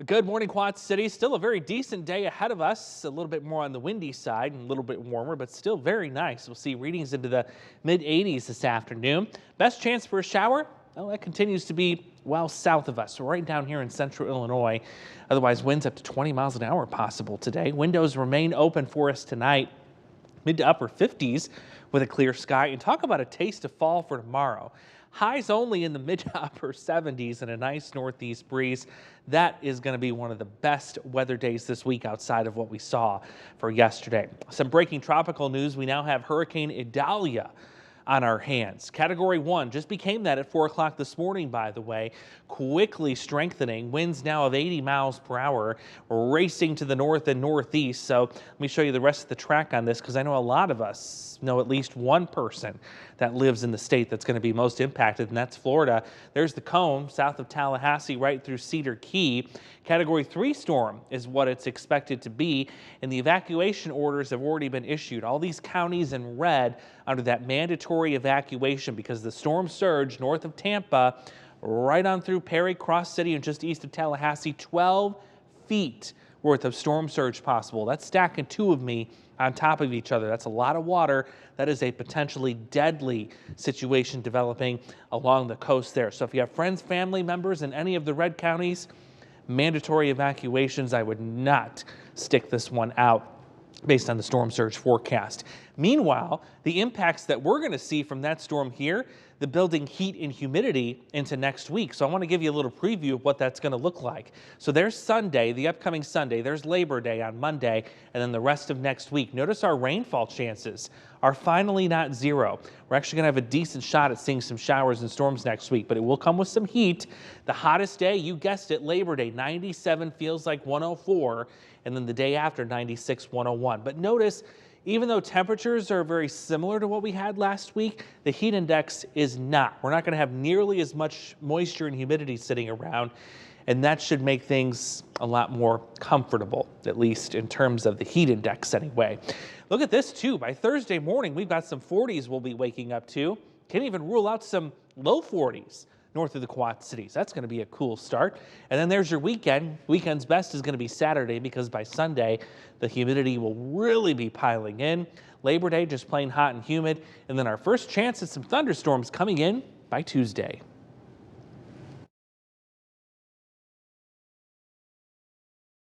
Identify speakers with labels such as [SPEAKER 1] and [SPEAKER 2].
[SPEAKER 1] Good morning, Quad City. Still a very decent day ahead of us. A little bit more on the windy side and a little bit warmer, but still very nice. We'll see readings into the mid 80s this afternoon. Best chance for a shower? Well, that continues to be well south of us, so right down here in central Illinois. Otherwise, winds up to 20 miles an hour possible today. Windows remain open for us tonight. Mid to upper 50s with a clear sky. And talk about a taste of fall for tomorrow. Highs only in the mid to upper 70s and a nice northeast breeze. That is going to be one of the best weather days this week outside of what we saw for yesterday. Some breaking tropical news. We now have Hurricane Idalia on our hands. Category 1 just became that at 4 o'clock this morning, by the way, quickly strengthening. Winds now of 80 miles per hour, racing to the north and northeast. So let me show you the rest of the track on this, because I know a lot of us know at least one person that lives in the state that's going to be most impacted, and that's Florida. There's the cone south of Tallahassee right through Cedar Key. Category 3 storm is what it's expected to be, and the evacuation orders have already been issued. All these counties in red under that mandatory evacuation because the storm surge north of Tampa right on through Perry, Cross City, and just east of Tallahassee. 12 feet worth of storm surge possible. That's stacking two of me on top of each other. That's a lot of water. That is a potentially deadly situation developing along the coast there. So if you have friends, family members in any of the red counties, mandatory evacuations. I would not stick this one out based on the storm surge forecast. Meanwhile, the impacts that we're going to see from that storm here, the building heat and humidity into next week. So I want to give you a little preview of what that's going to look like. So there's Sunday, the upcoming Sunday, there's Labor Day on Monday, and then the rest of next week. Notice our rainfall chances are finally not zero. We're actually going to have a decent shot at seeing some showers and storms next week, but it will come with some heat. The hottest day, you guessed it, Labor Day, 97 feels like 104, and then the day after 96, 101. But notice, even though temperatures are very similar to what we had last week, the heat index is not. We're not going to have nearly as much moisture and humidity sitting around, and that should make things a lot more comfortable, at least in terms of the heat index anyway. Look at this too. By Thursday morning, we've got some 40s we'll be waking up to. Can't even rule out some low 40s north of the Quad Cities. That's going to be a cool start. And then there's your weekend. Weekend's best is going to be Saturday, because by Sunday, the humidity will really be piling in. Labor Day, just plain hot and humid. And then our first chance at some thunderstorms coming in by Tuesday.